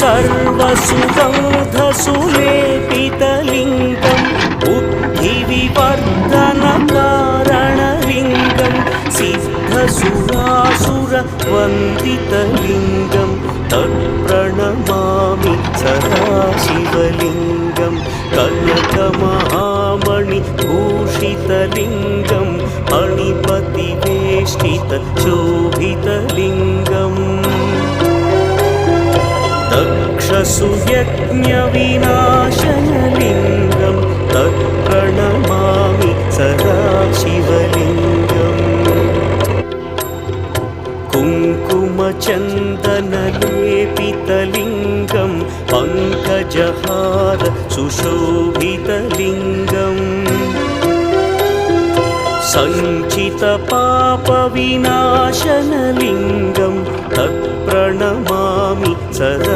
सर्वसुगन्धसुलेपितलिङ्गं बुद्धिविवर्धनकारणलिङ्गं सिद्धसुरासुरवन्दितलिङ्गं तत्प्रणमामि सदाशिवलिङ्गं कनकमहामणिभूषितलिङ्गं मणिपतिवेष्टितशोभितलिङ्गम् दक्षसुयज्ञविनाशनलिङ्गं तत्प्रणमामि सदाशिवलिङ्गम् कुङ्कुमचन्दनलेपितलिङ्गं पङ्कजहार सुशोभितलिङ्गम् सञ्चितपापविनाशनलिङ्गं तत्प्रणमामि सदा